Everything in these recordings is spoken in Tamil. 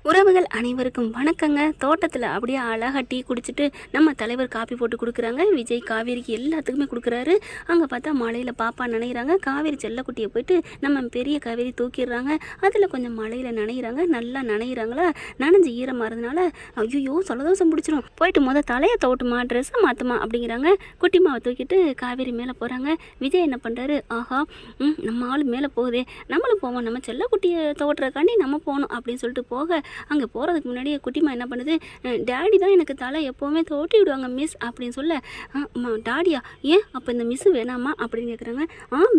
உறவுகள் அனைவருக்கும் வணக்கங்க. தோட்டத்தில் அப்படியே அழகாக டீ குடிச்சிட்டு நம்ம தலைவர் காப்பி போட்டு கொடுக்குறாங்க. விஜய் காவேரிக்கு எல்லாத்துக்குமே கொடுக்குறாரு. அங்கே பார்த்தா மழையில் பாப்பா நனைகிறாங்க. காவேரி செல்லக்குட்டியை போயிட்டு நம்ம பெரிய காவேரி தூக்கிடுறாங்க. அதில் கொஞ்சம் மழையில் நனைகிறாங்க. நல்லா நனைகிறாங்களா, நனைஞ்சு ஈரமாக இருந்தனால ஐயோ சலதோஷம் பிடிச்சிரும், போயிட்டு தலையை தோட்டுமா ட்ரெஸ்ஸை மாற்றுமா அப்படிங்கிறாங்க. குட்டிமாவை தூக்கிட்டு காவேரி மேலே போகிறாங்க. விஜய் என்ன பண்ணுறாரு, ஆஹா நம்ம ஆள் மேலே போகுதே, நம்மளும் போவோம், நம்ம செல்லக்குட்டியை தோட்டுறக்காண்டி நம்ம போகணும் அப்படின்னு சொல்லிட்டு போக, அங்கே போகிறதுக்கு முன்னாடியே குட்டிமா என்ன பண்ணுது, டேடி தான் எனக்கு தலை எப்போவுமே தோட்டி விடுவாங்க மிஸ் அப்படின்னு சொல்ல, டாடியா ஏன் அப்போ இந்த மிஸ்ஸு வேணாமா அப்படின்னு கேட்குறாங்க.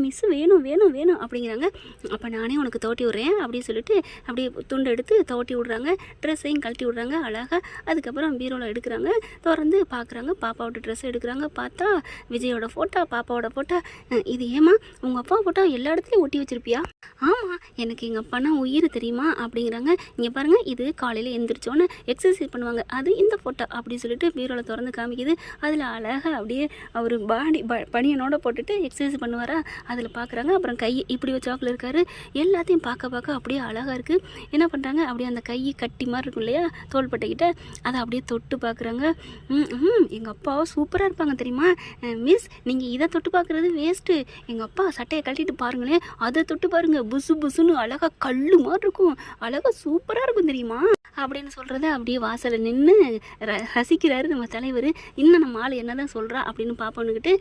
மிஸ்ஸு வேணும் வேணும் வேணும் அப்படிங்கிறாங்க. அப்போ நானே உனக்கு தோட்டி விட்றேன் அப்படின்னு சொல்லிட்டு அப்படியே துண்டு எடுத்து தோட்டி விட்றாங்க. ட்ரெஸ்ஸையும் கழட்டி விட்றாங்க அழகாக. அதுக்கப்புறம் பீரோவில் எடுக்கிறாங்க, திறந்து பார்க்குறாங்க. பாப்பாவோட ட்ரெஸ் எடுக்கிறாங்க. பார்த்தா விஜயோட ஃபோட்டோ, பாப்பாவோட ஃபோட்டோ. இது ஏமா உங்கள் அப்பா ஃபோட்டோ எல்லா இடத்துலையும் ஒட்டி வச்சுருப்பியா? ஆமாம், எனக்கு எங்கள் அப்பானா உயிர் தெரியுமா அப்படிங்கிறாங்க. இங்கே பாருங்கள், இது காலையில் எழுந்திரிச்சோன்னு எக்ஸசைஸ் பண்ணுவாங்க, அது இந்த ஃபோட்டோ அப்படின்னு சொல்லிட்டு பீரோவில் திறந்து காமிக்குது. அதில் அழகாக அப்படியே அவர் பனியனோட போட்டுட்டு எக்ஸசைஸ் பண்ணுவாரா, அதில் பார்க்குறாங்க. அப்புறம் கை இப்படி வச்சாக்கில் இருக்காரு. எல்லாத்தையும் பார்க்க அப்படியே அழகாக இருக்குது. என்ன பண்ணுறாங்க, அப்படியே அந்த கை கட்டி மாதிரி இருக்கும் இல்லையா தோள்பட்டைக்கிட்ட, அதை அப்படியே தொட்டு பார்க்குறாங்க. எங்கள் அப்பா சூப்பராக இருப்பாங்க தெரியுமா மிஸ், நீங்கள் இதை தொட்டு பார்க்குறது வேஸ்ட்டு, எங்கள் அப்பா சட்டையை கழட்டிட்டு பாருங்களேன், அதை தொட்டு பாருங்கள், புசு புசுன்னு அழகாக கல்லு மாதிரி இருக்கும், அழகாக சூப்பராக இருக்கும் தெரியுமா அப்படின்னு சொல்கிறத அப்படியே வாசலில் நின்று ரசிக்கிறாரு நம்ம தலைவர். இன்னும் நம்ம ஆள் என்ன தான் சொல்கிறா அப்படின்னு பார்ப்போன்னுக்கிட்டு,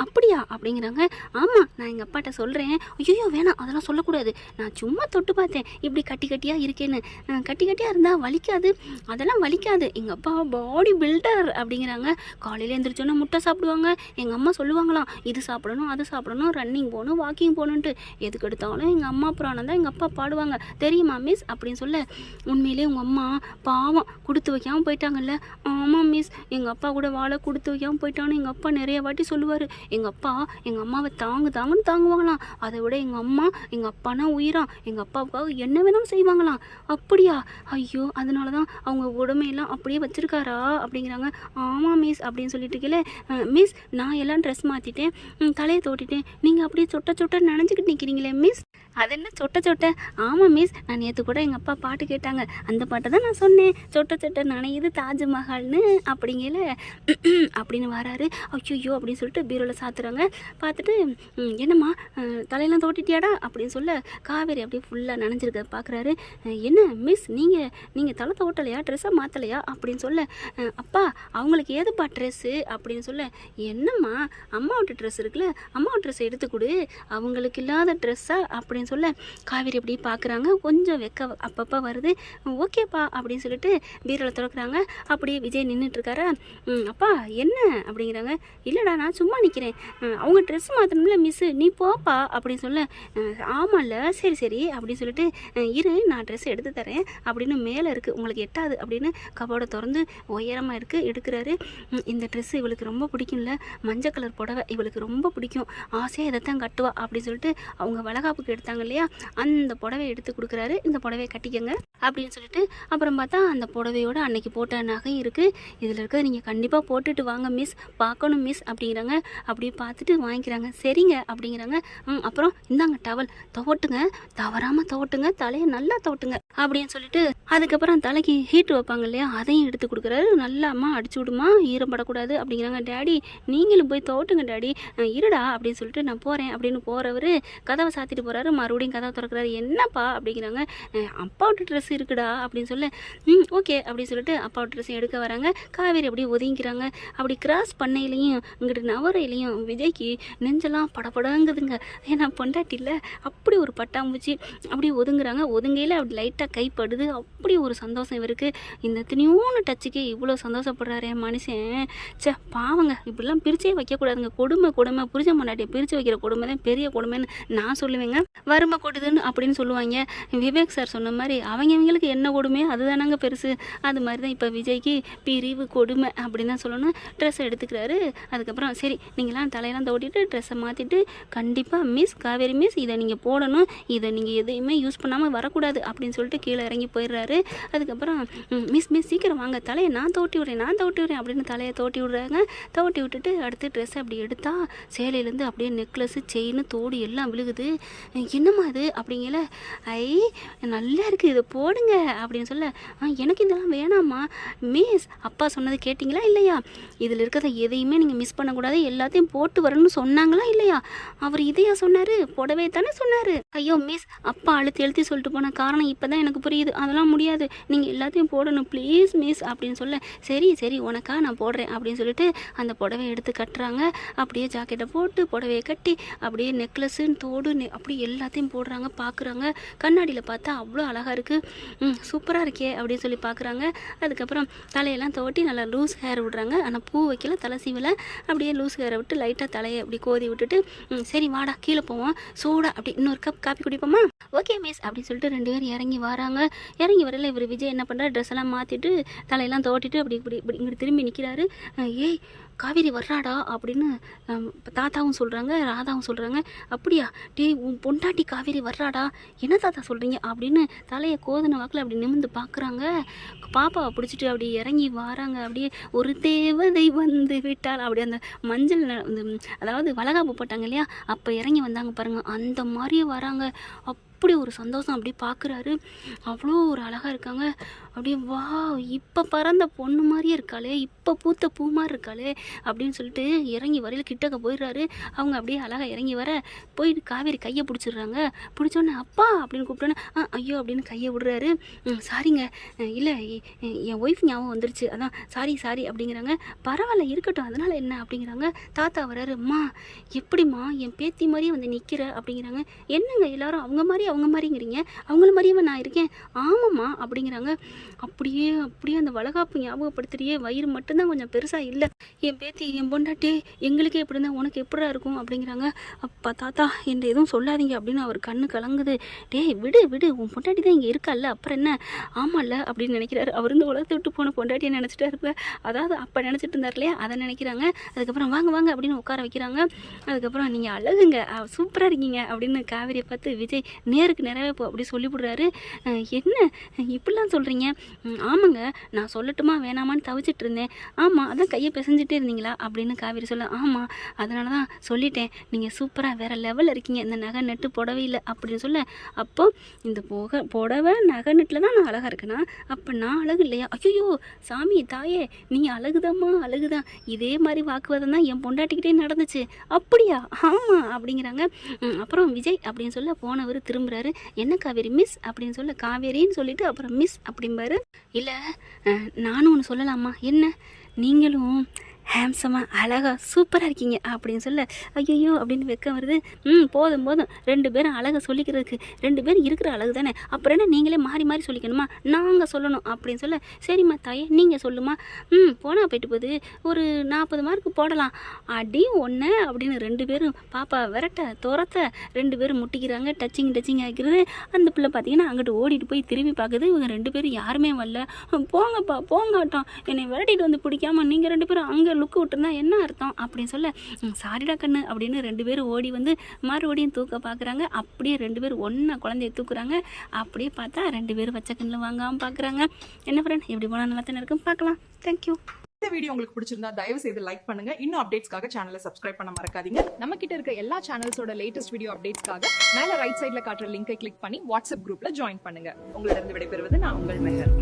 அப்படியா அப்படிங்கிறாங்க. ஆமாம், நான் எங்கள் அப்பாட்ட சொல்கிறேன். ஐயோ வேணாம், அதெல்லாம் சொல்லக்கூடாது, நான் சும்மா தொட்டு பார்த்தேன், இப்படி கட்டி கட்டியாக இருக்கேன்னு. கட்டி கட்டியாக இருந்தால் வலிக்காது, அதெல்லாம் வலிக்காது, எங்கள் அப்பா பாடி பில்டர் அப்படிங்கிறாங்க. காலையில் எழுந்திரிச்சோன்னா முட்டை சாப்பிடுவாங்க. எங்கள் அம்மா சொல்லுவாங்களாம், இது சாப்பிடணும் அது சாப்பிடணும், ரன்னிங் போகணும் வாக்கிங் போகணுன்ட்டு. எதுக்கு எடுத்தாலும் எங்கள் அம்மா புராணம் தான் எங்கள் அப்பா பாடுவாங்க தெரியுமா மிஸ் அப்படின்னு சொல்ல, உண்மையிலே உங்கள் அம்மா பாவம் கொடுத்து வைக்காமல் போயிட்டாங்கல்ல. ஆமாம் மிஸ், எங்கள் அப்பா கூட வாழை கொடுத்து வைக்காமல் போயிட்டான்னு எங்கள் அப்பா நிறைய வாட்டி சொல்லுவார். எங்கள் அப்பா எங்கள் அம்மாவை தாங்குன்னு தாங்குவாங்களாம். அதை விட எங்கள் அம்மா எங்கள் அப்பானா உயிராம், எங்கள் அப்பாவுக்காக என்ன வேணாலும் செய்வாங்களாம். அப்படியா, ஐயோ அதனால தான் அவங்க உடமையெல்லாம் அப்படியே வச்சுருக்காரா அப்படிங்கிறாங்க. ஆமாம் மிஸ் அப்படின்னு சொல்லிட்டு இருக்கல. மிஸ் நான் எல்லாம் ட்ரெஸ் மாற்றிட்டேன், தலையை தோட்டிட்டேன், நீங்கள் அப்படியே சொட்ட நினச்சிக்கிட்டு நிற்கிறீங்களே மிஸ். அது என்ன சொட்ட? ஆமாம் மிஸ், நான் நேற்று கூட எங்கள் அப்பா பாட்டு கேட்டாங்க, அந்த பாட்டை தான் நான் சொன்னேன், சொட்ட நனையுது தாஜ்மஹால்னு அப்படிங்கல அப்படின்னு வராரு. ஐயோ அப்படின்னு சொல்லிட்டு பீரோவில் சாத்துறாங்க. பார்த்துட்டு என்னம்மா தலையெல்லாம் தோட்டிட்டியாடா அப்படின்னு சொல்ல, காவேரி அப்படியே ஃபுல்லாக நனைஞ்சிருக்க பார்க்குறாரு. என்ன மிஸ், நீங்கள் தலை தோட்டலையா, ட்ரெஸ்ஸை மாற்றலையா அப்படின்னு சொல்ல, அப்பா அவங்களுக்கு ஏதுப்பா ட்ரெஸ்ஸு அப்படின்னு சொல்ல, என்னம்மா அம்மாவோட ட்ரெஸ் இருக்குல்ல, அம்மாவோட ட்ரெஸ்ஸை எடுத்து கொடு, அவங்களுக்கு இல்லாத ட்ரெஸ்ஸா அப்படின்னு சொல்ல, காவேரி அப்படி பார்க்குறாங்க. கொஞ்சம் வெக்க அப்பப்போ வருது. ஓகேப்பா அப்படின்னு சொல்லிட்டு பீரோவில் திறக்கிறாங்க. அப்படியே விஜய் நின்றுட்டுருக்காரா. அப்பா என்ன அப்படிங்கிறாங்க. இல்லைடா நான் சும்மா நிற்கிறேன், அவங்க ட்ரெஸ் மாற்றணும்ல மிஸ்ஸு, நீ போப்பா அப்படின்னு சொல்ல, ஆமாம்ல சரி அப்படின்னு சொல்லிட்டு, இரு நான் ட்ரெஸ் எடுத்து தரேன் அப்படின்னு மேலே இருக்குது, உங்களுக்கு எட்டாது அப்படின்னு கபோர்டை திறந்து உயரமாக இருக்குது எடுக்கிறாரு. இந்த ட்ரெஸ்ஸு இவளுக்கு ரொம்ப பிடிக்கும்ல, மஞ்சள் கலர் புடவை இவளுக்கு ரொம்ப பிடிக்கும், ஆசையாக இதைத்தான் கட்டுவா அப்படின்னு சொல்லிட்டு அவங்க வளகாப்புக்கு எடுத்தாங்க இல்லையா, அந்த புடவை எடுத்து கொடுக்குறாரு. இந்த புடவையை கட்டிக்கங்க அப்படின்னு சொல்லிட்டு, அப்புறம் பார்த்தா அந்த புடவையோட அன்னைக்கு போட்ட நகை இருக்குது, இதில் இருக்க நீங்கள் கண்டிப்பாக போட்டுட்டு வாங்க மிஸ், பார்க்கணும் மிஸ் அப்படிங்கிறாங்க. அப்படியே பார்த்துட்டு வாங்கிக்கிறாங்க. சரிங்க அப்படிங்கிறாங்க. அப்புறம் இந்தாங்க டவல், துவட்டுங்க, தவறாமல் துவட்டுங்க, தலையை நல்லா துவட்டுங்க அப்படின்னு சொல்லிட்டு, அதுக்கப்புறம் தலைக்கு ஹீட் வைப்பாங்க இல்லையா, அதையும் எடுத்து கொடுக்குறாரு. நல்லா அம்மா அடிச்சு விடுமா, ஈரப்படக்கூடாது அப்படிங்கிறாங்க. டேடி நீங்களும் போய் துவட்டுங்க டேடி, இருடா அப்படின்னு சொல்லிட்டு நான் போகிறேன் அப்படின்னு போகிறவர் கதவை சாத்திட்டு போகிறாரு. மறுபடியும் கதவை திறக்கிறாரு. என்னப்பா அப்படிங்கிறாங்க. அப்பாவோட ட்ரெஸ் இருக்குடா அப்படின்னு சொல்ல, ஓகே அப்படின்னு சொல்லிட்டு அப்பாவோட ட்ரெஸ்ஸையும் எடுக்க வராங்க. காவேரி அப்படியே ஒதுங்கிக்கிறாங்க. அப்படி கிராஸ் பண்ணையிலையும் இங்கிட்டு நவரையிலையும் விஜய்க்கு நெஞ்செல்லாம் படப்படங்குதுங்க. ஏன்னா பொண்டாட்டியில் அப்படி ஒரு பட்டாம்பூச்சி அப்படியே ஒதுங்குறாங்க. ஒதுங்கையில் அப்படி லைட்டாக கைப்படுது. அப்படி ஒரு சந்தோஷம் இவருக்கு. இந்த தினியூன்னு டச்சுக்கு இவ்வளோ சந்தோஷப்படுறாரு மனுஷன். பாவங்க, இப்படிலாம் பிரிச்சே வைக்கக்கூடாதுங்க. கொடுமை புரிஞ்ச பொண்டாட்டியை பிரித்து வைக்கிற கொடுமை தான் பெரிய கொடுமைன்னு நான் சொல்லுவேங்க. வறுமை கொடுதுன்னு அப்படின்னு சொல்லுவாங்க. விவேக் சார் சொன்ன மாதிரி அவங்களுக்கு என்ன கொடுமையோ அதுதானாங்க பெருசு. அது மாதிரி தான் இப்போ விஜய்க்கு பிரிவு கொடுமை அப்படின்னு தான் சொல்லணும். ட்ரெஸ்ஸை எடுத்துக்கிறாரு. அதுக்கப்புறம் சரி நீங்களாம் தலையெல்லாம் தோட்டிட்டு ட்ரெஸ்ஸை மாற்றிட்டு கண்டிப்பாக மிஸ் காவேரி மிஸ் இதை நீங்கள் போடணும், இதை நீங்கள் எதையுமே யூஸ் பண்ணாமல் வரக்கூடாது அப்படின்னு சொல்லிட்டு கீழே இறங்கி போயிடுறாரு. அதுக்கப்புறம் மிஸ் சீக்கிரம் வாங்க, தலையை நான் தோட்டி விட்றேன் அப்படின்னு தலையை தோட்டி விட்றாங்க. தோட்டி விட்டுட்டு அடுத்து ட்ரெஸ்ஸை அப்படி எடுத்தால் சேலையிலேருந்து அப்படியே நெக்லஸ்ஸு செயின் தோடு எல்லாம் விழுகுது. என்னம்மா அது அப்படிங்கல, ஐ நல்லா இருக்குது இதை போடுங்க அப்படின்னு சொல்ல, எனக்கு இதெல்லாம் வேணாம்மா மிஸ், அப்பா சொன்னது கேட்டிங்களா இல்லையா, இதில் இருக்கிறத எதையுமே நீங்கள் மிஸ் பண்ணக்கூடாது, எல்லாத்தையும் போட்டு வரணும்னு சொன்னாங்களா இல்லையா, அவர் இதையா சொன்னார், புடவை தானே சொன்னார். ஐயோ மிஸ், அப்பா அழுத்தி எழுத்தி சொல்லிட்டு போன காரணம் இப்போ தான் எனக்கு புரியுது, அதெல்லாம் முடியாது, நீங்கள் எல்லாத்தையும் போடணும் ப்ளீஸ் மிஸ் அப்படின்னு சொல்ல, சரி சரி உனக்கா நான் போடுறேன் அப்படின்னு சொல்லிட்டு அந்த புடவை எடுத்து கட்டுறாங்க. அப்படியே ஜாக்கெட்டை போட்டு புடவையை கட்டி அப்படியே நெக்லஸு தோடு அப்படி எல்லாத்தையும் போடுறாங்க. பார்க்குறாங்க, கண்ணாடியில் பார்த்தா அவ்வளோ அழகாக இருக்குது, சூப்பராக இருக்கே அப்படின்னு சொல்லி பார்க்குறாங்க. அதுக்கப்புறம் தலையெல்லாம் துவட்டி நல்லா லூஸ் ஹேர் விடுறாங்க. ஆனால் பூ வைக்கல, தலை சீவலை, அப்படியே லூஸ் ஹேரை விட்டு லைட்டாக தலையை அப்படி கோதி விட்டுட்டு, சரி வாடா கீழே போவோம், சூடாக அப்படி இன்னொரு கப் காப்பி குடிப்போமா, ஓகே மிஸ் அப்படின்னு சொல்லிட்டு 2 பேரும் இறங்கி வராங்க. இறங்கி வரல இவர் விஜய் என்ன பண்ணுறாரு, ட்ரெஸ் எல்லாம் மாற்றிட்டு தலையெல்லாம் தோட்டிட்டு அப்படி இப்படி இப்படி இங்கிட்டு திரும்பி நிற்கிறாரு. ஏய் காவேரி வர்றாடா அப்படின்னு தாத்தாவும் சொல்கிறாங்க, ராதாவும் சொல்கிறாங்க. அப்படியா, டேய் உன் பொண்டாட்டி காவேரி வர்றாடா, என்ன தாத்தா சொல்கிறீங்க அப்படின்னு தலையை கோதின வாக்கில் அப்படி நிமிர்ந்து பார்க்குறாங்க. பாப்பாவை பிடிச்சிட்டு அப்படி இறங்கி வராங்க. அப்படியே ஒரு தேவதை வந்து விட்டால் அப்படி அந்த மஞ்சள் அதாவது வளகாப்பு போட்டாங்க இல்லையா, அப்போ இறங்கி வந்தாங்க பாருங்கள், அந்த மாதிரியே வராங்க. அப்படி ஒரு சந்தோஷம் அப்படி பார்க்குறாரு. அவ்வளோ ஒரு அழகாக இருக்காங்க. அப்படியே வா இப்போ பறந்த பொண்ணு மாதிரியே இருக்காளே, இப்போ பூத்த பூ மாதிரி இருக்காளே அப்படின்னு சொல்லிட்டு இறங்கி வரையில் கிட்டக்க போயிடுறாரு. அவங்க அப்படியே அழகாக இறங்கி வர போயிட்டு காவேரி கையை பிடிச்சிடுறாங்க. பிடிச்சோன்னே அப்பா அப்படின்னு கூப்பிட்டோன்னே ஐயோ அப்படின்னு கையை விடுறாரு. சாரிங்க, இல்லை என் ஒய்ஃப் ஞாபகம் வந்துருச்சு, அதான் சாரி சாரி அப்படிங்கிறாங்க. பரவாயில்ல இருக்கட்டும், அதனால் என்ன அப்படிங்கிறாங்க. தாத்தா வராரு. அம்மா எப்படிம்மா என் பேத்தி மாதிரியே வந்து நிற்கிற அப்படிங்கிறாங்க. என்னங்க எல்லாரும் அவங்க மாதிரிங்கிறீங்க, அவங்கள மாதிரியே நான் இருக்கேன். ஆமாம்மா அப்படிங்கிறாங்க. அப்படியே அப்படியே அந்த வளகாப்பு ஞாபகப்படுத்துறியே, வயிறு மட்டும்தான் கொஞ்சம் பெருசாக இல்லை, என் பேத்தி என் பொண்டாட்டி எங்களுக்கே எப்படி இருந்தால் உனக்கு எப்படா இருக்கும் அப்படிங்கிறாங்க. அப்பா தாத்தா என்ற எதுவும் சொல்லாதீங்க அப்படின்னு அவர் கண்ணு கலங்குது. டேய் விடு விடு, உன் பொண்டாட்டி தான் இங்கே இருக்கல்ல, அப்புறம் என்ன, ஆமாம்ல அப்படின்னு நினைக்கிறாரு. அவர் இந்த உலகத்தை விட்டு போன பொண்டாட்டியை நினச்சிட்டா இருப்ப, அதாவது அப்போ நினச்சிட்டு இருந்தார் இல்லையா, அதை நினைக்கிறாங்க. அதுக்கப்புறம் வாங்க வாங்க அப்படின்னு உட்கார வைக்கிறாங்க. அதுக்கப்புறம் நீங்கள் அழகுங்க, சூப்பராக இருக்கீங்க அப்படின்னு காவேரியை பார்த்து விஜய் நேருக்கு நேரவே அப்படி சொல்லிவிடுறாரு. என்ன இப்படிலாம் சொல்கிறீங்க, ஆமாங்க நான் சொல்லட்டுமா வேணாமான்னு தவிச்சிட்டு இருந்தேன். ஆமாம் அதான் கையை பிசைஞ்சிட்டே இருந்தீங்களா அப்படின்னு காவேரி சொல்ல, ஆமாம் அதனால தான் சொல்லிட்டேன், நீங்கள் சூப்பராக வேறு லெவலில் இருக்கீங்க, இந்த நகை நெட்டு புடவை இல்லை அப்படின்னு சொல்ல, அப்போ இந்த புடவை நகை நெட்டில் தான் நான் அழகாக இருக்கேனா, அப்போ நான் அழகு இல்லையா, ஐயோ சாமி தாயே நீங்கள் அழகுதாம்மா அழகுதான், இதே மாதிரி வாக்குவாதம் தான் என் பொண்டாட்டிக்கிட்டே நடந்துச்சு, அப்படியா ஆமாம் அப்படிங்கிறாங்க. அப்புறம் விஜய் அப்படின்னு சொல்ல போனவர் திரும்புகிறாரு. என்ன காவேரி மிஸ் அப்படின்னு சொல்ல, காவேரின்னு சொல்லிட்டு அப்புறம் மிஸ் அப்படிம்பாரு. இல்லை நானும் ஒன்று சொல்லலாமா, என்ன நீங்களும் ஹேம்சமாக அழகாக சூப்பராக இருக்கீங்க அப்படின்னு சொல்ல, ஐயோ அப்படின்னு வெக்கம் வருது. போதும் போதும் 2 பேரும் அழகை சொல்லிக்கிறதுக்கு, 2 பேரும் இருக்கிற அழகு தானே, அப்புறம் என்ன நீங்களே மாறி மாறி சொல்லிக்கணுமா, நாங்கள் சொல்லணும் அப்படின்னு சொல்ல, சரிம்மா தாயே நீங்கள் சொல்லுமா, போனால் போயிட்டு போகுது, ஒரு 40 மார்க் போடலாம், அடி ஒன்று அப்படின்னு 2 பேரும் பாப்பா விரட்ட துரத்த 2 பேரும் முட்டிக்கிறாங்க. டச்சிங் ஆகிக்கிறது. அந்த பிள்ளை பார்த்தீங்கன்னா அங்கிட்டு ஓடிட்டு போய் திரும்பி பார்க்குது. இவங்க 2 பேரும் யாருமே வரல. போங்கப்பா போங்காட்டம், என்னை விரட்டிட்டு வந்து பிடிக்காம நீங்கள் 2 பேரும் அங்கே லுக்கு விட்டுருந்தா என்ன அர்த்தம் அப்படின்னு சொல்ல, சாரிடா கண்ணு அப்படின்னு 2 பேரும் ஓடி வந்து மறுபடியும் தூக்க பார்க்குறாங்க. அப்படியே 2 பேரும் ஒன்றா குழந்தைய தூக்குறாங்க. அப்படியே பார்த்தா 2 பேரும் வச்ச கண்ணில் வாங்காமல் பார்க்குறாங்க. என்ன ஃப்ரெண்ட் எப்படி போனால் நல்லா தானே இருக்கும், பார்க்கலாம். தேங்க்யூ. இந்த வீடியோ உங்களுக்கு பிடிச்சிருந்தா தயவு செய்து லைக் பண்ணுங்க. இன்னும் அப்டேட்ஸ்க்காக சேனலை சப்ஸ்கிரைப் பண்ண மறக்காதீங்க. நம்ம கிட்ட இருக்க எல்லா சேனல்ஸோட லேட்டஸ்ட் வீடியோ அப்டேட்ஸ்க்காக மேல ரைட் சைட்ல காட்டுற லிங்கை கிளிக் பண்ணி வாட்ஸ்அப் குரூப்ல ஜாயின் பண்ணுங்க. உங்களிடம் விடைபெறுவது நான் உங்கள் மெஹர்.